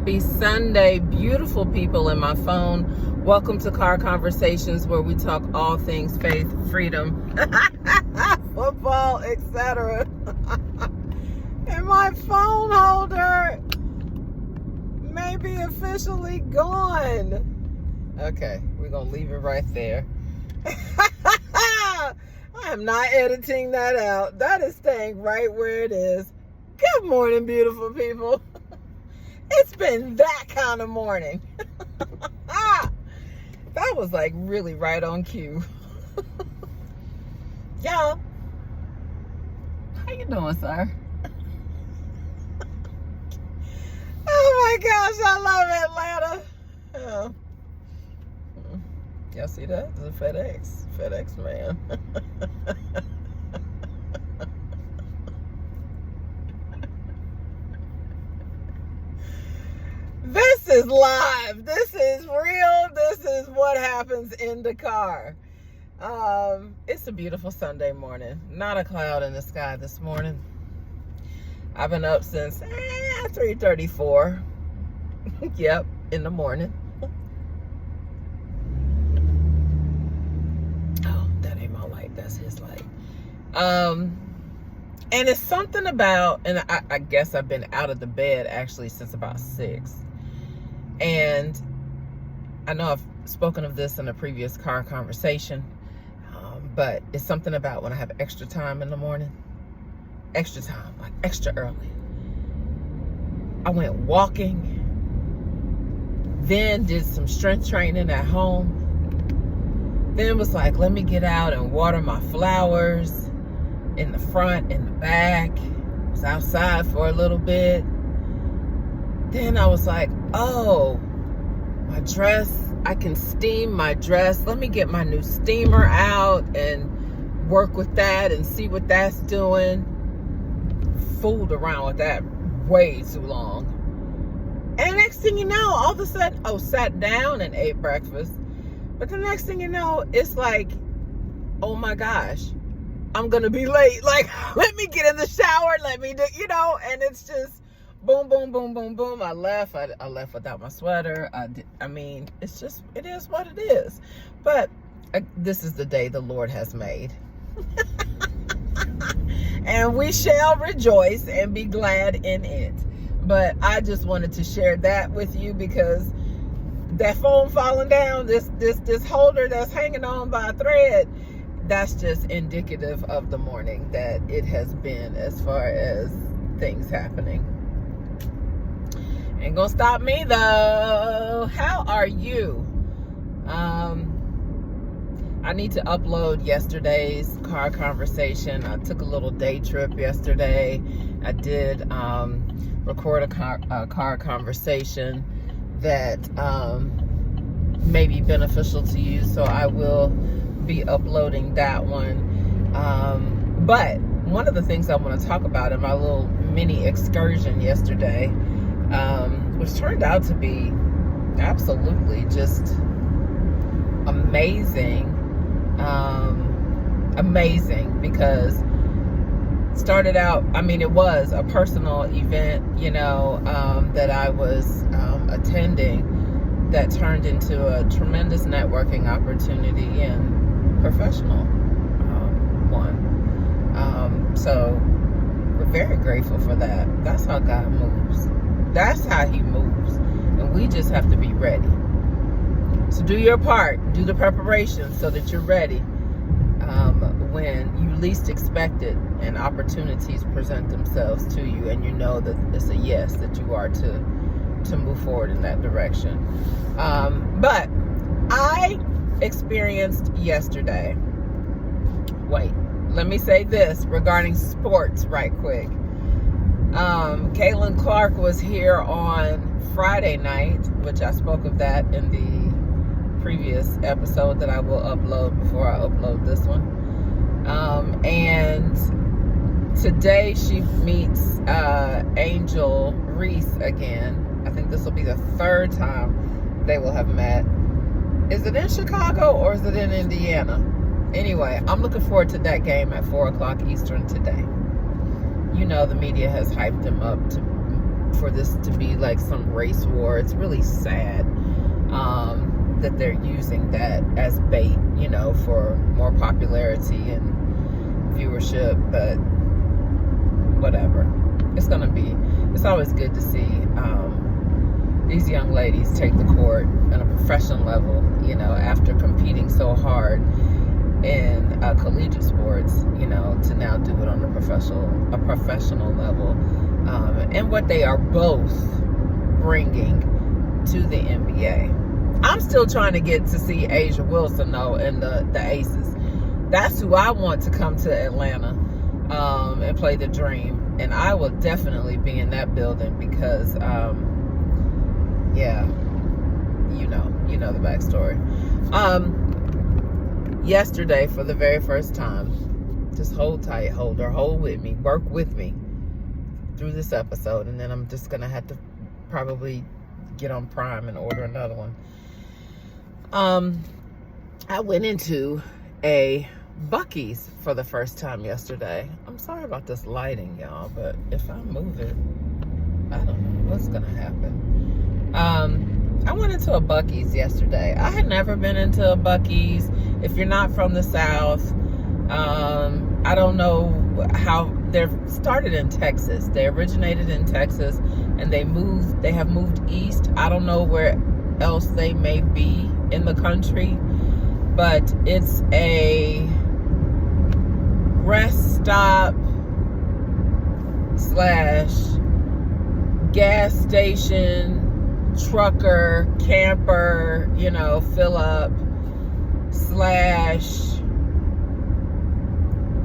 Happy Sunday, beautiful people in my phone. Welcome to Car Conversations, where we talk all things faith, freedom, football, etc. And my phone holder may be officially gone. Okay, we're going to leave it right there. I am not editing that out. That is staying right where it is. Good morning, beautiful people. It's been that kind of morning. That was like really right on cue. Y'all, how you doing, sir? Oh my gosh, I love Atlanta. Oh. Y'all see that? The FedEx man. This is live. This is real. This is what happens in the car. It's a beautiful Sunday morning. Not a cloud in the sky this morning. I've been up since 3:34. Yep, in the morning. Oh, that ain't my light. That's his light. And it's something about, and I guess I've been out of the bed actually since about 6. And I know I've spoken of this in a previous car conversation, but it's something about when I have extra time in the morning, extra time, like extra early. I went walking, then did some strength training at home. Then was like, let me get out and water my flowers in the front, in the back. Was outside for a little bit. Then I was like, oh, my dress, I can steam my dress. Let me get my new steamer out and work with that and see what that's doing. Fooled around with that way too long. And next thing you know, all of a sudden, sat down and ate breakfast. But the next thing you know, it's like, oh my gosh, I'm going to be late. Like, let me get in the shower. Let me do, and it's just, boom, boom, boom, boom, boom. I left without my sweater. It is what it is. But this is the day the Lord has made. And we shall rejoice and be glad in it. But I just wanted to share that with you because that phone falling down, this holder that's hanging on by a thread, that's just indicative of the morning that it has been as far as things happening. Ain't gonna stop me though. How are you? I need to upload yesterday's car conversation. I took a little day trip yesterday. I did record a car conversation that may be beneficial to you, so I will be uploading that one. But one of the things I want to talk about in my little mini excursion yesterday, which turned out to be absolutely just amazing because started out, it was a personal event, that I was attending that turned into a tremendous networking opportunity and professional one. So we're very grateful for that. That's how God moves. That's how he moves. And we just have to be ready. So do your part. Do the preparation so that you're ready when you least expect it and opportunities present themselves to you and you know that it's a yes, that you are to move forward in that direction. But I experienced yesterday, let me say this regarding sports right quick. Caitlin Clark was here on Friday night, which I spoke of that in the previous episode that I will upload before I upload this one. And today she meets Angel Reese again. I think this will be the 3rd time they will have met. Is it in Chicago or is it in Indiana? Anyway, I'm looking forward to that game at 4 o'clock Eastern today. The media has hyped them up to for this to be like some race war. It's really sad that they're using that as bait, you know, for more popularity and viewership, but whatever. It's always good to see these young ladies take the court on a professional level, you know, after competing so hard in collegiate sports, you know, to now do it on a professional level. And what they are both bringing to the NBA. I'm still trying to get to see Asia Wilson, though, and the Aces. That's who I want to come to Atlanta and play the Dream. And I will definitely be in that building because, yeah, you know the backstory. Yesterday, for the very first time, just hold tight, hold with me, work with me through this episode, and then I'm just gonna have to probably get on Prime and order another one. I went into a Buc-ee's for the first time yesterday. I'm sorry about this lighting, y'all, but if I move it, I don't know what's gonna happen. I went into a Buc-ee's yesterday. I had never been into a Buc-ee's. If you're not from the South, I don't know how. They're started in Texas. They originated in Texas, and they have moved east. I don't know where else they may be in the country, but it's a rest stop / gas station, trucker, camper, you know, fill up /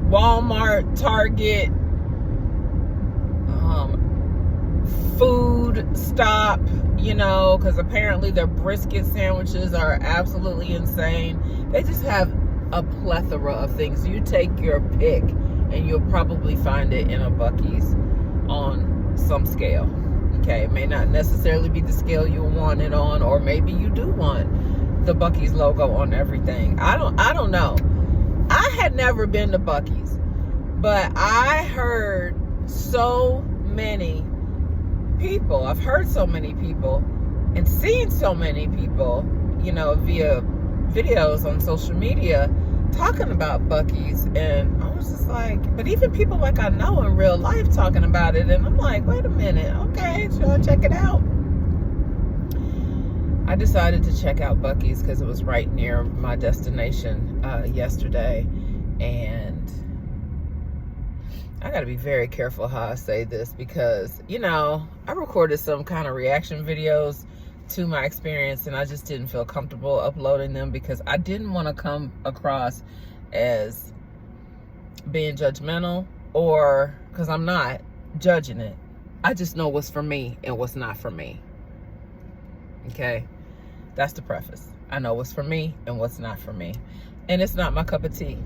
Walmart, Target, food stop, you know, because apparently their brisket sandwiches are absolutely insane. They just have a plethora of things. You take your pick and you'll probably find it in a Buc-ee's on some scale. Okay, it may not necessarily be the scale you want it on, or maybe you do want the Buc-ee's logo on everything. I don't know. I had never been to Buc-ee's, but I heard so many people. I've heard so many people and seen so many people, you know, via videos on social media talking about Buc-ee's, and I was just like, but even people like I know in real life talking about it, and I'm like, wait a minute, okay, so I'll check it out. I decided to check out Buc-ee's because it was right near my destination yesterday, and I got to be very careful how I say this because, you know, I recorded some kind of reaction videos to my experience, and I just didn't feel comfortable uploading them because I didn't want to come across as being judgmental, or because I'm not judging it. I just know what's for me and what's not for me. Okay? That's the preface. I know what's for me and what's not for me. And it's not my cup of tea.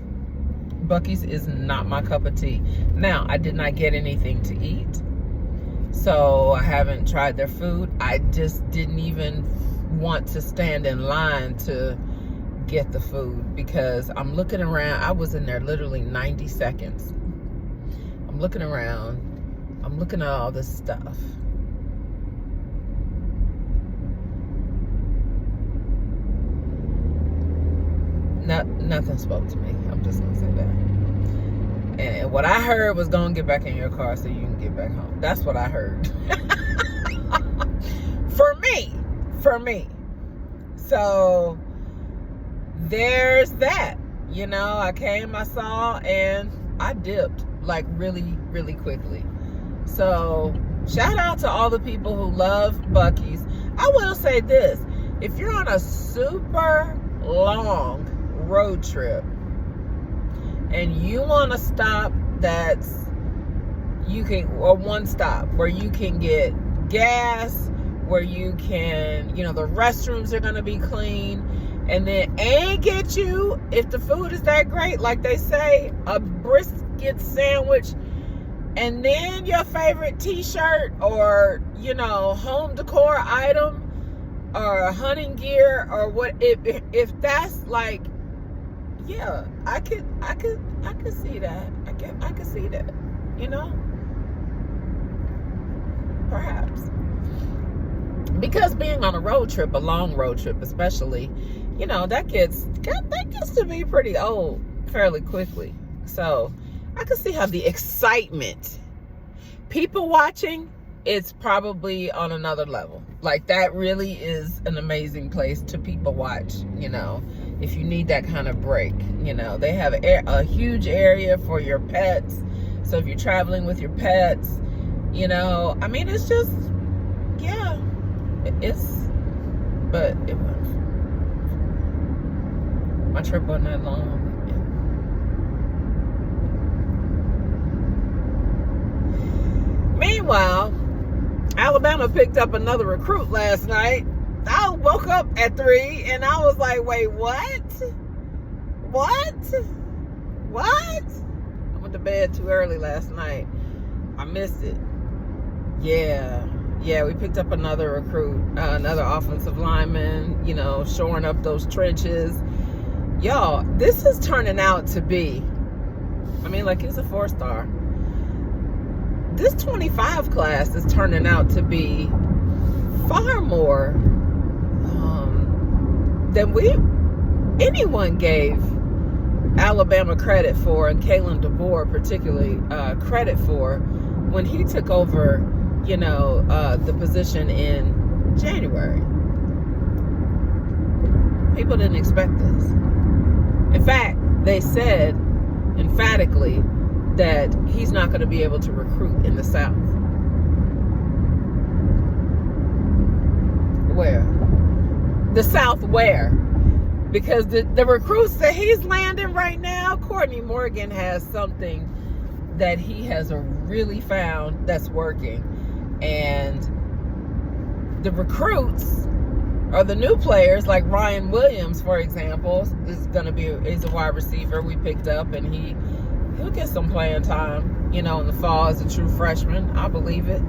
Buc-ee's is not my cup of tea. Now, I did not get anything to eat, so I haven't tried their food. I just didn't even want to stand in line to get the food because I'm looking around. I was in there literally 90 seconds. I'm looking around. I'm looking at all this stuff. Nothing spoke to me. I'm just gonna say that. And what I heard was, go and get back in your car so you can get back home. That's what I heard. For me. So there's that. You know, I came, I saw, and I dipped like really, really quickly. So shout out to all the people who love Buc-ee's. I will say this: if you're on a super long road trip and you want to stop that's you can, or one stop where you can get gas, where you can, you know, the restrooms are going to be clean, and then get you, if the food is that great, like they say, a brisket sandwich, and then your favorite t-shirt, or, you know, home decor item, or hunting gear, or what, if that's like, yeah, I could see that. I could see that, you know. perhaps. Because being on a road trip, a long road trip especially, that gets to be pretty old fairly quickly. So I can see how the excitement, people watching, it's probably on another level. Like, that really is an amazing place to people watch, if you need that kind of break. They have a huge area for your pets. So if you're traveling with your pets, it's just, yeah, but it was, my trip wasn't that long. Meanwhile, Alabama picked up another recruit last night. I woke up at 3 and I was like, wait, what? I went to bed too early last night. I missed it. Yeah, we picked up another recruit, another offensive lineman, shoring up those trenches. Y'all, this is turning out to be, he's a 4-star. This 25 class is turning out to be far more than anyone gave Alabama credit for, and Kalen DeBoer particularly credit for, when he took over, the position in January. People didn't expect this. In fact, they said emphatically that he's not going to be able to recruit in the South. Where? The South where? Because the recruits that he's landing right now, Courtney Morgan has something that he has really found that's working. And the recruits are the new players, like Ryan Williams, for example, he's a wide receiver we picked up, and he'll get some playing time, in the fall as a true freshman. I believe it.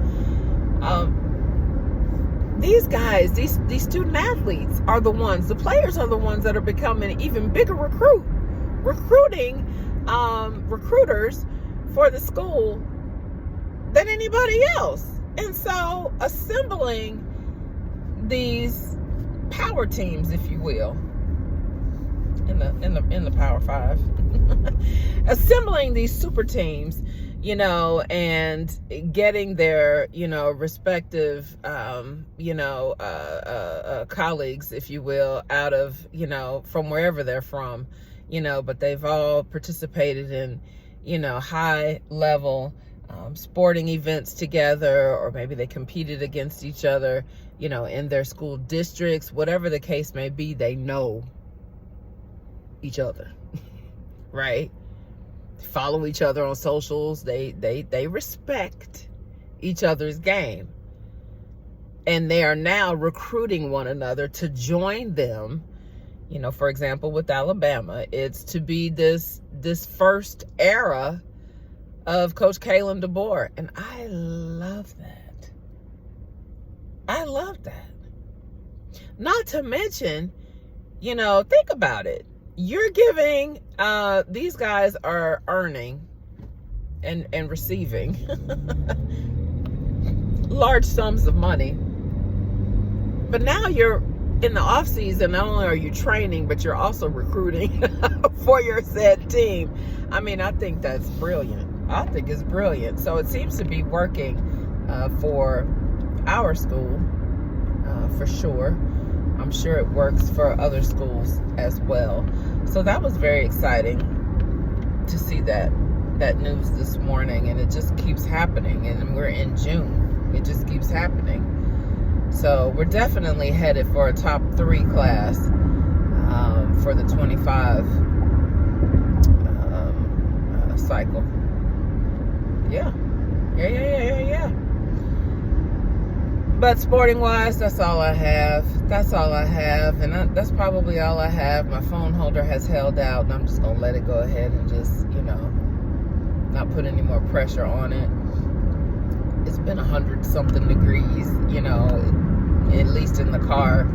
These guys, these student athletes are the players are the ones that are becoming even bigger recruiters for the school than anybody else. And so assembling these power teams, if you will, in the Power 5, assembling these super teams, and getting their, respective, colleagues, if you will, out of, from wherever they're from, but they've all participated in, high level sporting events together, or maybe they competed against each other, in their school districts, whatever the case may be. They know each other, right? Follow each other on socials. They respect each other's game, and they are now recruiting one another to join them. For example, with Alabama, it's to be this first era of Coach Kalen DeBoer, and I love that. Not to mention, think about it. You're giving, these guys are earning and receiving large sums of money. But now you're in the off season. Not only are you training, but you're also recruiting for your said team. I think that's brilliant. I think it's brilliant. So it seems to be working for our school, for sure. I'm sure it works for other schools as well. So that was very exciting to see that news this morning, and it just keeps happening. And we're in June. It just keeps happening. So we're definitely headed for a top 3 class for the 25 cycle. Yeah. But sporting wise, that's all I have. And that's probably all I have. My phone holder has held out, and I'm just going to let it go ahead and just, not put any more pressure on it. It's been 100-something degrees, at least in the car,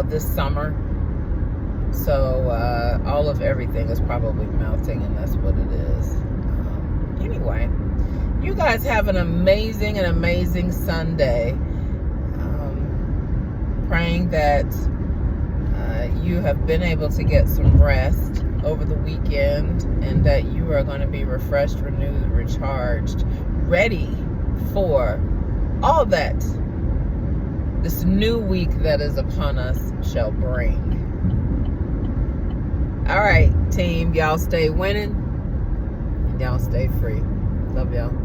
this summer. So all of everything is probably melting, and that's what it is. Anyway, you guys have an amazing Sunday. Praying that you have been able to get some rest over the weekend and that you are going to be refreshed, renewed, recharged, ready for all that this new week that is upon us shall bring. All right, team, y'all stay winning and y'all stay free. Love y'all.